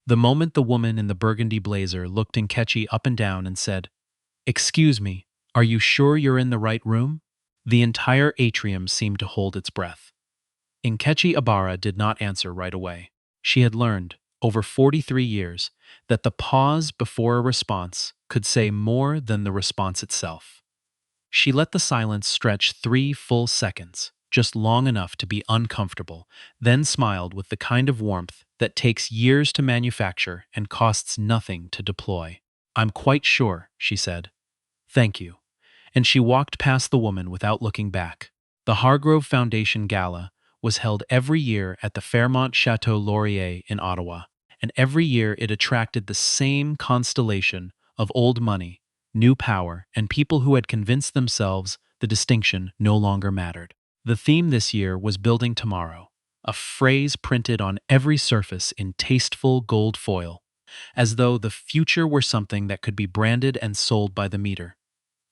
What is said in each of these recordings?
The moment the woman in the burgundy blazer looked Nkechi up and down and said, "Excuse me, are you sure you're in the right room?" The entire atrium seemed to hold its breath. Nkechi Abara did not answer right away. She had learned, over 43 years, that the pause before a response could say more than the response itself. She let the silence stretch 3 full seconds, just long enough to be uncomfortable, then smiled with the kind of warmth that takes years to manufacture and costs nothing to deploy. "I'm quite sure," she said. "Thank you." And she walked past the woman without looking back. The Hargrove Foundation Gala was held every year at the Fairmont Chateau Laurier in Ottawa, and every year it attracted the same constellation of old money, new power, and people who had convinced themselves the distinction no longer mattered. The theme this year was Building Tomorrow, a phrase printed on every surface in tasteful gold foil, as though the future were something that could be branded and sold by the meter.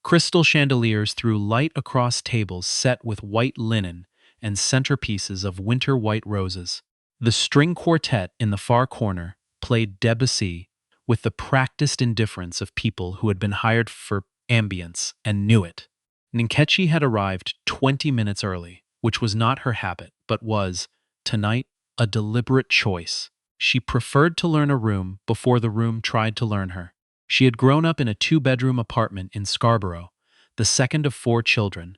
Crystal chandeliers threw light across tables set with white linen and centerpieces of winter white roses. The string quartet in the far corner played Debussy with the practiced indifference of people who had been hired for ambience and knew it. Nkechi had arrived 20 minutes early, which was not her habit, but was, tonight, a deliberate choice. She preferred to learn a room before the room tried to learn her. She had grown up in a 2-bedroom apartment in Scarborough, the second of 4 children,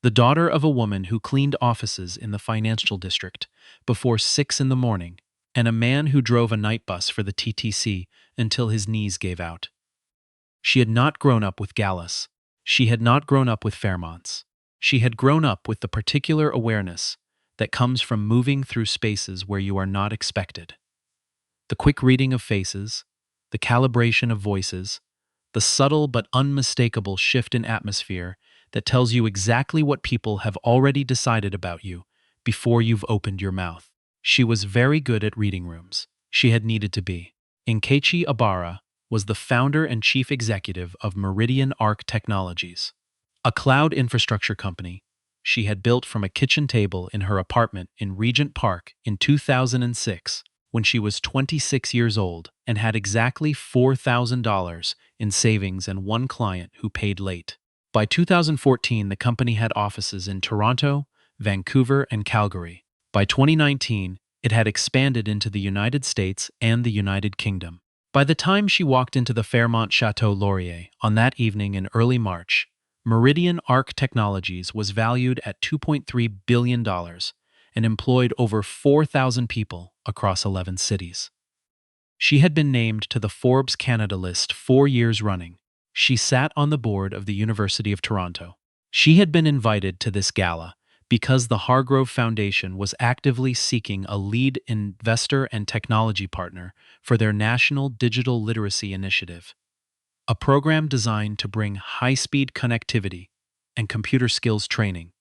the daughter of a woman who cleaned offices in the financial district before 6 in the morning, and a man who drove a night bus for the TTC until his knees gave out. She had not grown up with Galas. She had not grown up with Fairmonts. She had grown up with the particular awareness that comes from moving through spaces where you are not expected. The quick reading of faces, the calibration of voices, the subtle but unmistakable shift in atmosphere that tells you exactly what people have already decided about you before you've opened your mouth. She was very good at reading rooms. She had needed to be. Nkechi Abara was the founder and chief executive of Meridian Arc Technologies, a cloud infrastructure company she had built from a kitchen table in her apartment in Regent Park in 2006 when she was 26 years old and had exactly $4,000 in savings and one client who paid late. By 2014, the company had offices in Toronto, Vancouver, and Calgary. By 2019, it had expanded into the United States and the United Kingdom. By the time she walked into the Fairmont Chateau Laurier on that evening in early March, Meridian Arc Technologies was valued at $2.3 billion and employed over 4,000 people across 11 cities. She had been named to the Forbes Canada list 4 years running. She sat on the board of the University of Toronto. She had been invited to this gala because the Hargrove Foundation was actively seeking a lead investor and technology partner for their National Digital Literacy Initiative, a program designed to bring high-speed connectivity and computer skills training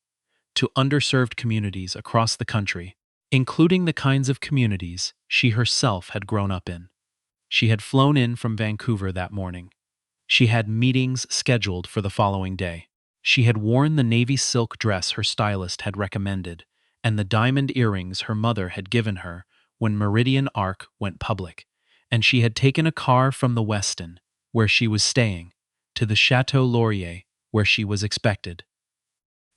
to underserved communities across the country, including the kinds of communities she herself had grown up in. She had flown in from Vancouver that morning. She had meetings scheduled for the following day. She had worn the navy silk dress her stylist had recommended and the diamond earrings her mother had given her when Meridian Arc went public, and she had taken a car from the Westin, where she was staying, to the Chateau Laurier, where she was expected.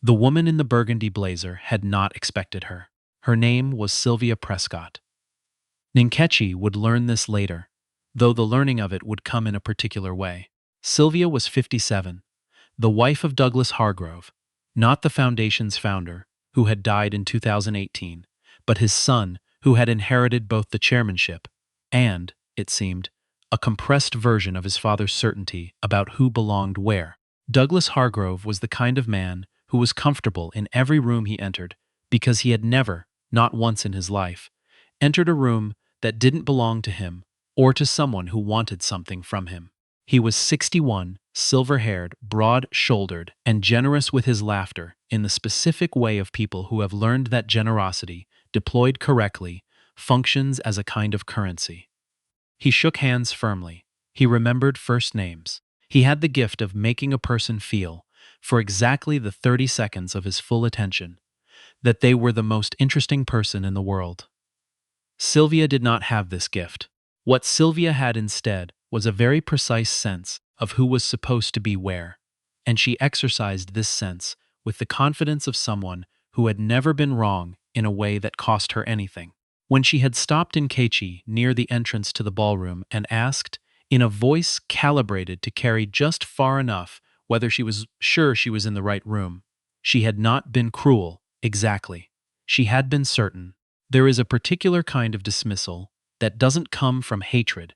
The woman in the burgundy blazer had not expected her. Her name was Sylvia Prescott. Nkechi would learn this later, though the learning of it would come in a particular way. Sylvia was 57, the wife of Douglas Hargrove, not the foundation's founder, who had died in 2018, but his son, who had inherited both the chairmanship and, it seemed, a compressed version of his father's certainty about who belonged where. Douglas Hargrove was the kind of man who was comfortable in every room he entered because he had never, not once in his life, entered a room that didn't belong to him or to someone who wanted something from him. He was 61, silver-haired, broad-shouldered, and generous with his laughter in the specific way of people who have learned that generosity, deployed correctly, functions as a kind of currency. He shook hands firmly. He remembered first names. He had the gift of making a person feel, for exactly the 30 seconds of his full attention, that they were the most interesting person in the world. Sylvia did not have this gift. What Sylvia had instead was a very precise sense of who was supposed to be where, and she exercised this sense with the confidence of someone who had never been wrong in a way that cost her anything. When she had stopped Nkechi near the entrance to the ballroom and asked, in a voice calibrated to carry just far enough, whether she was sure she was in the right room, she had not been cruel, exactly. She had been certain. There is a particular kind of dismissal that doesn't come from hatred,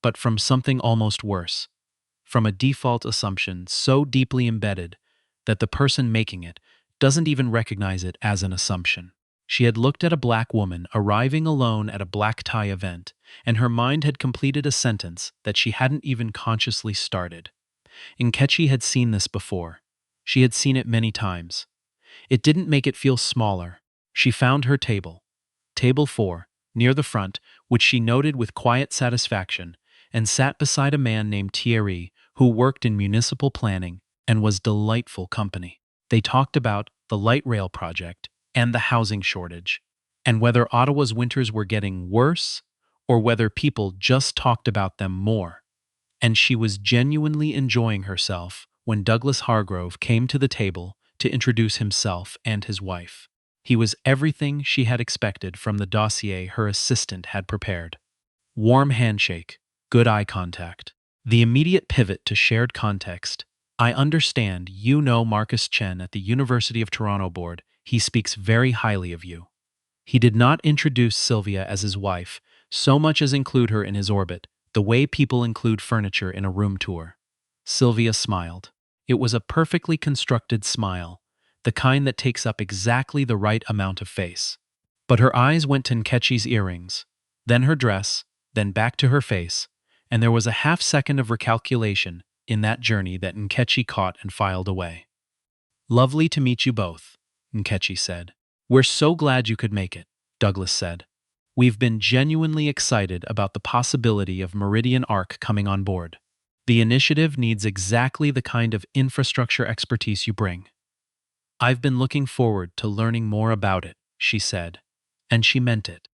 but from something almost worse, from a default assumption so deeply embedded that the person making it doesn't even recognize it as an assumption. She had looked at a black woman arriving alone at a black tie event, and her mind had completed a sentence that she hadn't even consciously started. Nkechi had seen this before. She had seen it many times. It didn't make it feel smaller. She found her table. Table 4, near the front, which she noted with quiet satisfaction, and sat beside a man named Thierry, who worked in municipal planning and was delightful company. They talked about the light rail project and the housing shortage, and whether Ottawa's winters were getting worse or whether people just talked about them more. And she was genuinely enjoying herself when Douglas Hargrove came to the table to introduce himself and his wife. He was everything she had expected from the dossier her assistant had prepared. Warm handshake, good eye contact. The immediate pivot to shared context. I understand you know Marcus Chen at the University of Toronto board. He speaks very highly of you. He did not introduce Sylvia as his wife, so much as include her in his orbit, the way people include furniture in a room tour. Sylvia smiled. It was a perfectly constructed smile, the kind that takes up exactly the right amount of face. But her eyes went to Nkechi's earrings, then her dress, then back to her face, and there was a half-second of recalculation in that journey that Nkechi caught and filed away. Lovely to meet you both, Nkechi said. We're so glad you could make it, Douglas said. We've been genuinely excited about the possibility of Meridian Arc coming on board. The initiative needs exactly the kind of infrastructure expertise you bring. I've been looking forward to learning more about it, she said. And she meant it.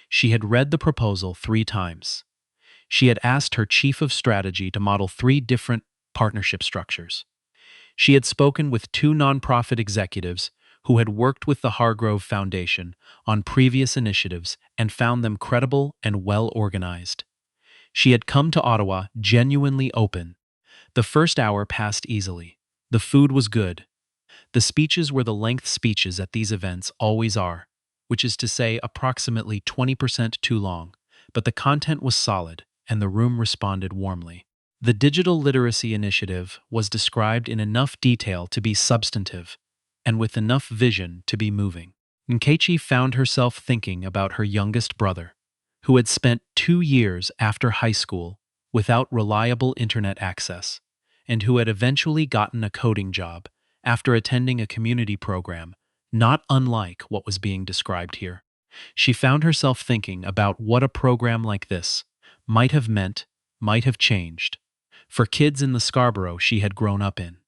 She had read the proposal 3 times. She had asked her chief of strategy to model 3 different partnership structures. She had spoken with 2 nonprofit executives who had worked with the Hargrove Foundation on previous initiatives and found them credible and well organized. She had come to Ottawa genuinely open. The first hour passed easily. The food was good. The speeches were the length speeches at these events always are, which is to say approximately 20% too long, but the content was solid and the room responded warmly. The digital literacy initiative was described in enough detail to be substantive and with enough vision to be moving. Nkechi found herself thinking about her youngest brother, who had spent 2 years after high school without reliable internet access, and who had eventually gotten a coding job after attending a community program not unlike what was being described here. She found herself thinking about what a program like this might have meant, might have changed, for kids in the Scarborough she had grown up in.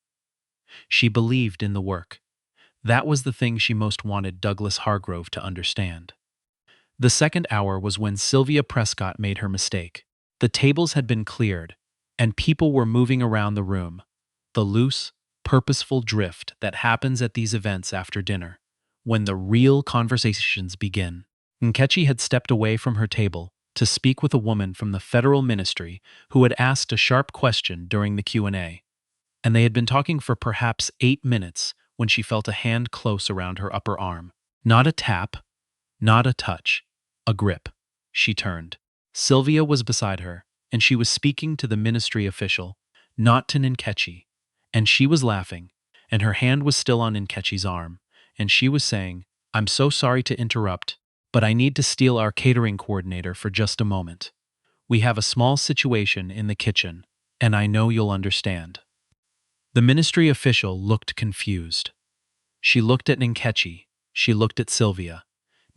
She believed in the work. That was the thing she most wanted Douglas Hargrove to understand. The second hour was when Sylvia Prescott made her mistake. The tables had been cleared, and people were moving around the room, the loose, purposeful drift that happens at these events after dinner, when the real conversations begin. Nkechi had stepped away from her table to speak with a woman from the federal ministry who had asked a sharp question during the Q&A, and they had been talking for perhaps 8 minutes when she felt a hand close around her upper arm. Not a tap, not a touch, a grip. She turned. Sylvia was beside her, and she was speaking to the ministry official, not to Nkechi. And she was laughing, and her hand was still on Nkechi's arm, and she was saying, I'm so sorry to interrupt, but I need to steal our catering coordinator for just a moment. We have a small situation in the kitchen, and I know you'll understand. The ministry official looked confused. She looked at Nkechi. She looked at Sylvia.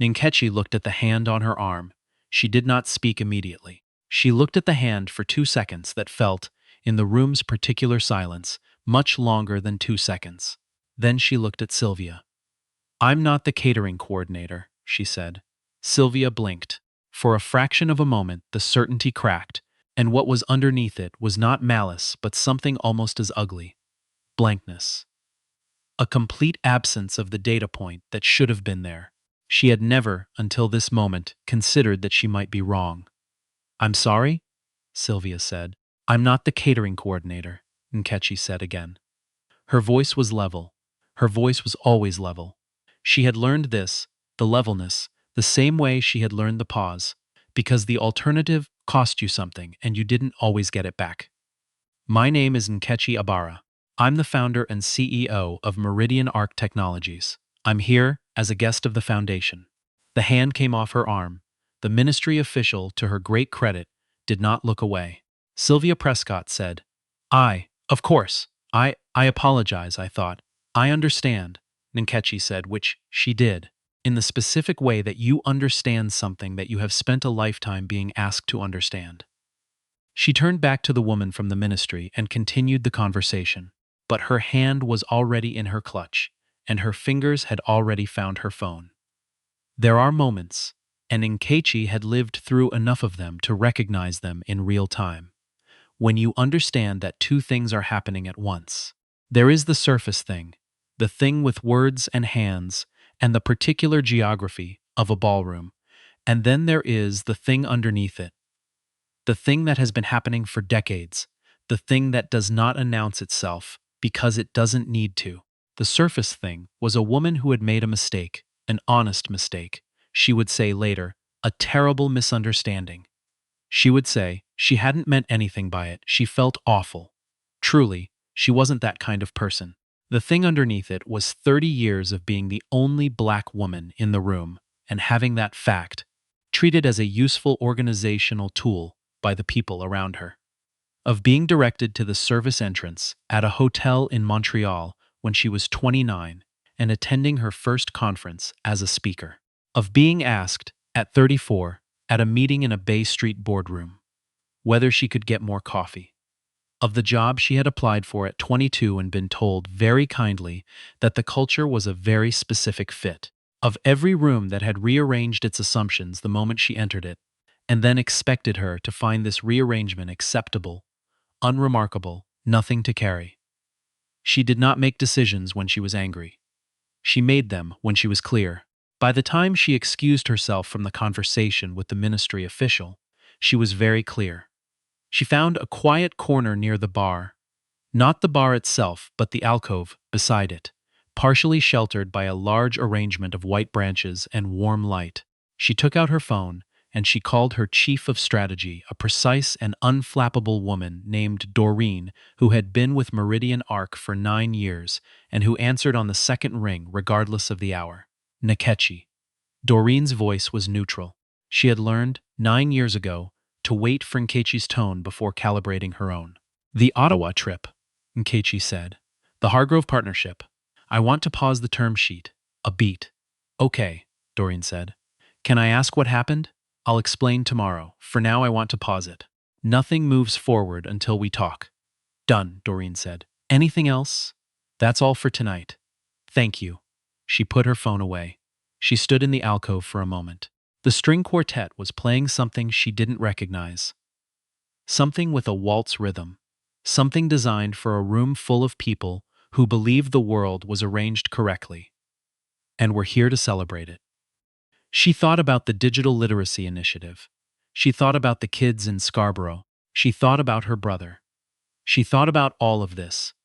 Nkechi looked at the hand on her arm. She did not speak immediately. She looked at the hand for 2 seconds that felt, in the room's particular silence, much longer than 2 seconds. Then she looked at Sylvia. I'm not the catering coordinator, she said. Sylvia blinked. For a fraction of a moment, the certainty cracked, and what was underneath it was not malice but something almost as ugly: blankness. A complete absence of the data point that should have been there. She had never, until this moment, considered that she might be wrong. "I'm sorry," Sylvia said. "I'm not the catering coordinator," Nkechi said again. Her voice was level. Her voice was always level. She had learned this, the levelness, the same way she had learned the pause, because the alternative cost you something and you didn't always get it back. "My name is Nkechi Abara. I'm the founder and CEO of Meridian Arc Technologies. I'm here as a guest of the foundation." The hand came off her arm. The ministry official, to her great credit, did not look away. Sylvia Prescott said, Of course, I apologize, I thought. I understand," Nkechi said, which she did, in the specific way that you understand something that you have spent a lifetime being asked to understand. She turned back to the woman from the ministry and continued the conversation, but her hand was already in her clutch, and her fingers had already found her phone. There are moments, and Nkechi had lived through enough of them to recognize them in real time, when you understand that two things are happening at once. There is the surface thing, the thing with words and hands, and the particular geography of a ballroom, and then there is the thing underneath it, the thing that has been happening for decades, the thing that does not announce itself because it doesn't need to. The surface thing was a woman who had made a mistake, an honest mistake. She would say later, a terrible misunderstanding. She would say she hadn't meant anything by it, she felt awful. Truly, she wasn't that kind of person. The thing underneath it was 30 years of being the only black woman in the room and having that fact treated as a useful organizational tool by the people around her. Of being directed to the service entrance at a hotel in Montreal when she was 29 and attending her first conference as a speaker. Of being asked, at 34, at a meeting in a Bay Street boardroom, whether she could get more coffee. Of the job she had applied for at 22 and been told very kindly that the culture was a very specific fit. Of every room that had rearranged its assumptions the moment she entered it, and then expected her to find this rearrangement acceptable, unremarkable, nothing to carry. She did not make decisions when she was angry. She made them when she was clear. By the time she excused herself from the conversation with the ministry official, she was very clear. She found a quiet corner near the bar, not the bar itself, but the alcove beside it, partially sheltered by a large arrangement of white branches and warm light. She took out her phone, and she called her chief of strategy, a precise and unflappable woman named Doreen, who had been with Meridian Arc for 9 years and who answered on the second ring regardless of the hour. Nkechi. Doreen's voice was neutral. She had learned, 9 years ago, to wait for Nkechi's tone before calibrating her own. "The Ottawa trip," Nkechi said. "The Hargrove partnership. I want to pause the term sheet. A beat." "Okay," Doreen said. "Can I ask what happened? I'll explain tomorrow. For now I want to pause it. Nothing moves forward until we talk." "Done," Doreen said. "Anything else?" "That's all for tonight. Thank you." She put her phone away. She stood in the alcove for a moment. The string quartet was playing something she didn't recognize. Something with a waltz rhythm. Something designed for a room full of people who believed the world was arranged correctly and were here to celebrate it. She thought about the digital literacy initiative. She thought about the kids in Scarborough. She thought about her brother. She thought about all of this,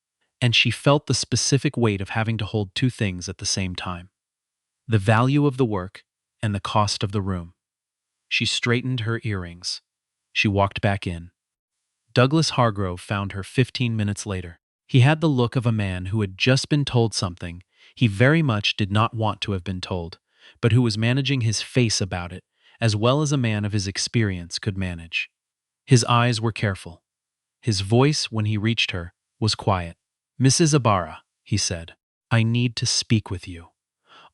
and she felt the specific weight of having to hold two things at the same time: the value of the work and the cost of the room. She straightened her earrings. She walked back in. Douglas Hargrove found her 15 minutes later. He had the look of a man who had just been told something he very much did not want to have been told, but who was managing his face about it, as well as a man of his experience could manage. His eyes were careful. His voice, when he reached her, was quiet. "Mrs. Abara," he said, "I need to speak with you."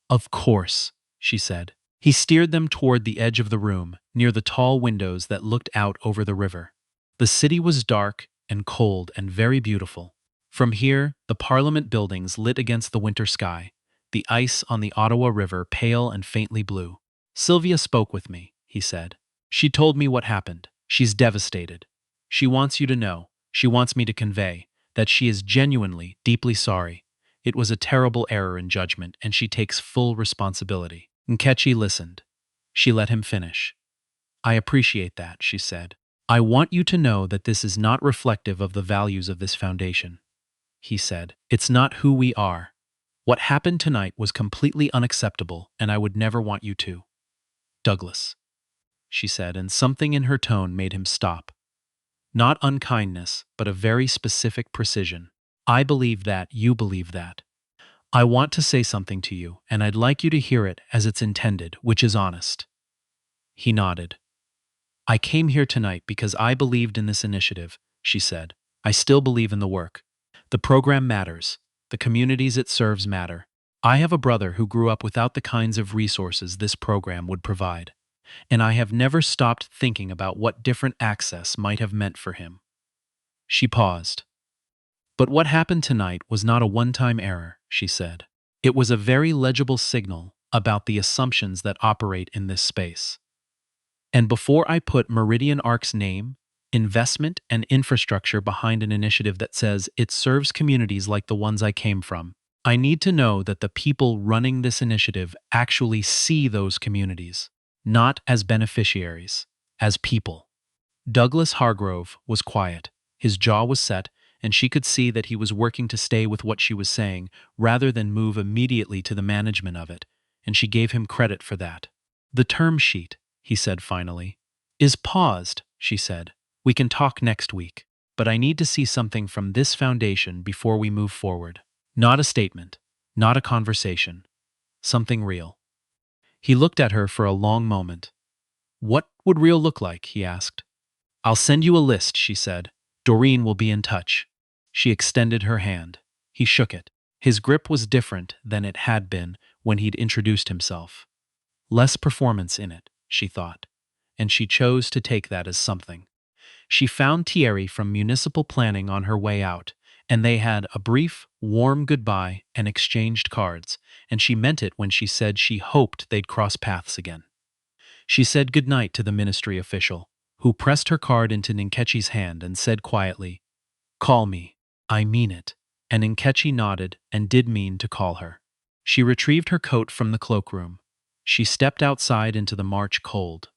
"Of course," she said. He steered them toward the edge of the room, near the tall windows that looked out over the river. The city was dark and cold and very beautiful. From here, the Parliament buildings lit against the winter sky, the ice on the Ottawa River pale and faintly blue. "Sylvia spoke with me," he said. She told me what happened. She's devastated. She wants you to know, she wants me to convey, that she is genuinely, deeply sorry. It was a terrible error in judgment, and she takes full responsibility. Nkechi listened. She let him finish. I appreciate that, she said. I want you to know that this is not reflective of the values of this foundation, he said. It's not who we are. What happened tonight was completely unacceptable, and I would never want you to. Douglas, she said, and something in her tone made him stop. Not unkindness, but a very specific precision. I believe that, you believe that. I want to say something to you, and I'd like you to hear it as it's intended, which is honest. He nodded. I came here tonight because I believed in this initiative, she said. I still believe in the work. The program matters. The communities it serves matter. I have a brother who grew up without the kinds of resources this program would provide, and I have never stopped thinking about what different access might have meant for him. She paused. But what happened tonight was not a one-time error, she said. It was a very legible signal about the assumptions that operate in this space. And before I put Meridian Arc's name, investment, and infrastructure behind an initiative that says it serves communities like the ones I came from, I need to know that the people running this initiative actually see those communities, not as beneficiaries, as people. Douglas Hargrove was quiet. His jaw was set, and she could see that he was working to stay with what she was saying rather than move immediately to the management of it, and she gave him credit for that. The term sheet, he said finally, is paused, she said. We can talk next week, but I need to see something from this foundation before we move forward. Not a statement, not a conversation, something real. He looked at her for a long moment. What would real look like, he asked. I'll send you a list, she said. Doreen will be in touch. She extended her hand. He shook it. His grip was different than it had been when he'd introduced himself. Less performance in it, she thought, and she chose to take that as something. She found Thierry from municipal planning on her way out, and they had a brief, warm goodbye and exchanged cards, and she meant it when she said she hoped they'd cross paths again. She said goodnight to the ministry official, who pressed her card into Nkechi's hand and said quietly, Call me. I mean it. And Nkechi nodded and did mean to call her. She retrieved her coat from the cloakroom. She stepped outside into the March cold.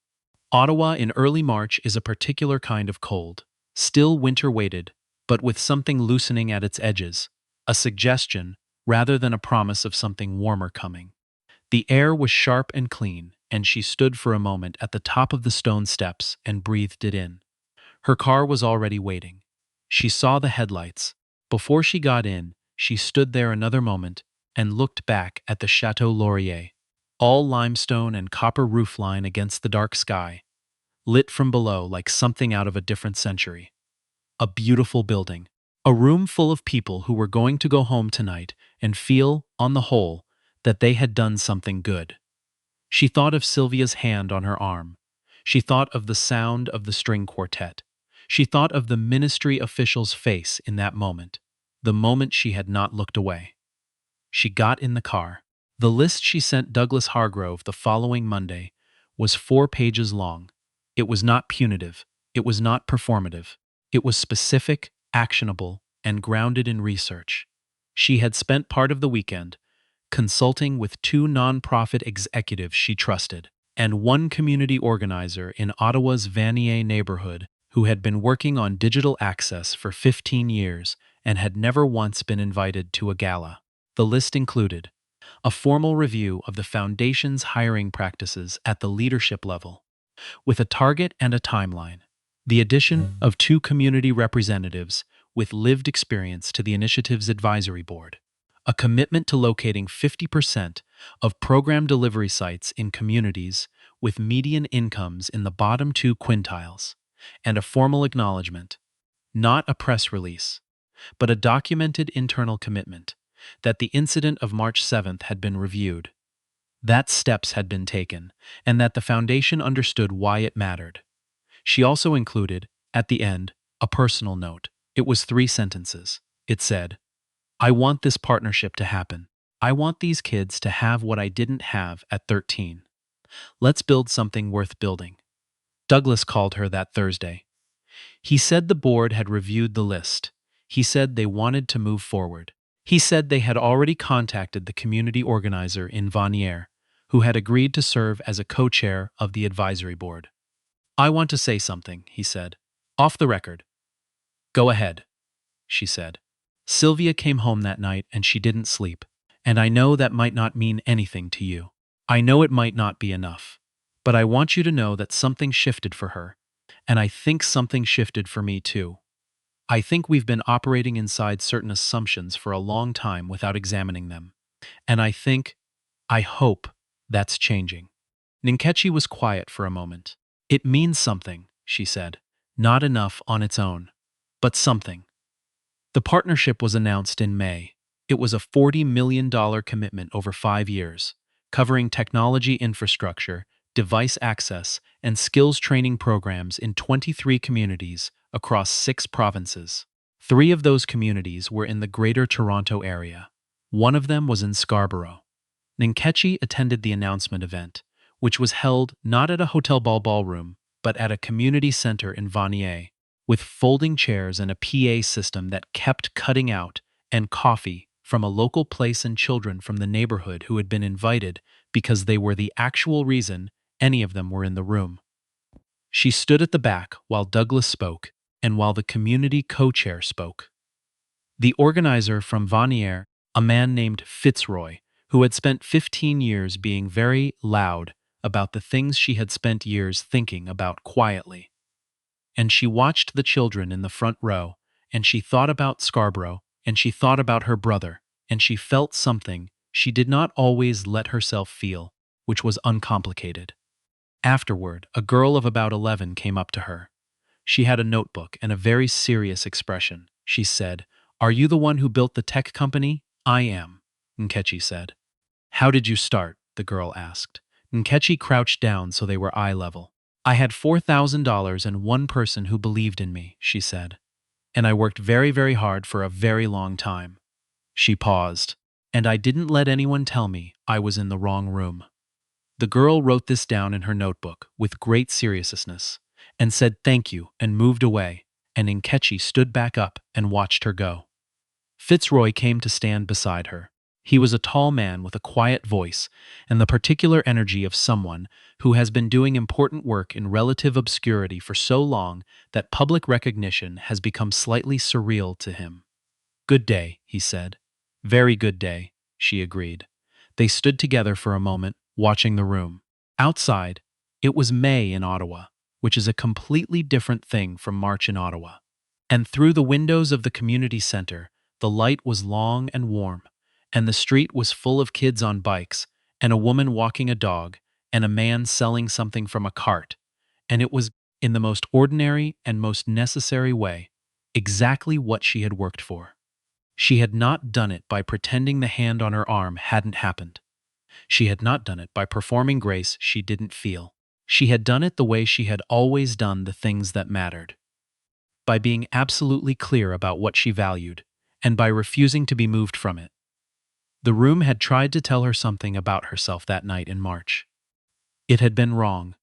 Ottawa in early March is a particular kind of cold, still winter-weighted, but with something loosening at its edges, a suggestion rather than a promise of something warmer coming. The air was sharp and clean, and she stood for a moment at the top of the stone steps and breathed it in. Her car was already waiting. She saw the headlights. Before she got in, she stood there another moment and looked back at the Chateau Laurier, all limestone and copper roofline against the dark sky, lit from below like something out of a different century. A beautiful building. A room full of people who were going to go home tonight and feel, on the whole, that they had done something good. She thought of Sylvia's hand on her arm. She thought of the sound of the string quartet. She thought of the ministry official's face in that moment, the moment she had not looked away. She got in the car. The list she sent Douglas Hargrove the following Monday was 4 pages long. It was not punitive. It was not performative. It was specific, actionable, and grounded in research. She had spent part of the weekend consulting with 2 nonprofit executives she trusted, and 1 community organizer in Ottawa's Vanier neighborhood who had been working on digital access for 15 years and had never once been invited to a gala. The list included a formal review of the foundation's hiring practices at the leadership level, with a target and a timeline, the addition of 2 community representatives with lived experience to the initiative's advisory board, a commitment to locating 50% of program delivery sites in communities with median incomes in the bottom 2 quintiles, and a formal acknowledgement, not a press release, but a documented internal commitment, that the incident of March 7th had been reviewed, that steps had been taken, and that the foundation understood why it mattered. She also included, at the end, a personal note. It was 3 sentences. It said, I want this partnership to happen. I want these kids to have what I didn't have at 13. Let's build something worth building. Douglas called her that Thursday. He said the board had reviewed the list. He said they wanted to move forward. He said they had already contacted the community organizer in Vanier, who had agreed to serve as a co-chair of the advisory board. I want to say something, he said. Off the record. Go ahead, she said. Sylvia came home that night and she didn't sleep. And I know that might not mean anything to you. I know it might not be enough. But I want you to know that something shifted for her. And I think something shifted for me too. I think we've been operating inside certain assumptions for a long time without examining them. And I hope that's changing. Nkechi was quiet for a moment. It means something, she said. Not enough on its own, but something. The partnership was announced in May. It was a $40 million commitment over 5 years, covering technology infrastructure, device access, and skills training programs in 23 communities across 6 provinces. 3 of those communities were in the Greater Toronto area. One of them was in Scarborough. Nkechi attended the announcement event, which was held not at a hotel ballroom, but at a community center in Vanier, with folding chairs and a PA system that kept cutting out, and coffee from a local place and children from the neighborhood who had been invited because they were the actual reason any of them were in the room. She stood at the back while Douglas spoke and while the community co-chair spoke. The organizer from Vanier, a man named Fitzroy, who had spent 15 years being very loud about the things she had spent years thinking about quietly. And she watched the children in the front row, and she thought about Scarborough, and she thought about her brother, and she felt something she did not always let herself feel, which was uncomplicated. Afterward, a girl of about 11 came up to her. She had a notebook and a very serious expression. She said, "Are you the one who built the tech company?" "I am," Nkechi said. "How did you start?" the girl asked. Nkechi crouched down so they were eye level. "I had $4,000 and one person who believed in me," she said. "And I worked very, very hard for a very long time." She paused. "And I didn't let anyone tell me I was in the wrong room." The girl wrote this down in her notebook with great seriousness and said thank you and moved away, and Nkechi stood back up and watched her go. Fitzroy came to stand beside her. He was a tall man with a quiet voice and the particular energy of someone who has been doing important work in relative obscurity for so long that public recognition has become slightly surreal to him. "Good day," he said. "Very good day," she agreed. They stood together for a moment, watching the room. Outside, it was May in Ottawa, which is a completely different thing from March in Ottawa. And through the windows of the community center, the light was long and warm, and the street was full of kids on bikes, and a woman walking a dog, and a man selling something from a cart. And it was, in the most ordinary and most necessary way, exactly what she had worked for. She had not done it by pretending the hand on her arm hadn't happened. She had not done it by performing grace she didn't feel. She had done it the way she had always done the things that mattered. By being absolutely clear about what she valued, and by refusing to be moved from it. The room had tried to tell her something about herself that night in March. It had been wrong.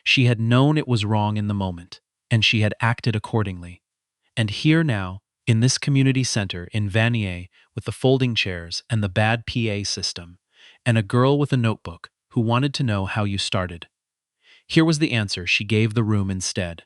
She had known it was wrong in the moment, and she had acted accordingly. And here now, in this community center in Vanier, with the folding chairs and the bad PA system, and a girl with a notebook who wanted to know how you started. Here was the answer she gave the room instead.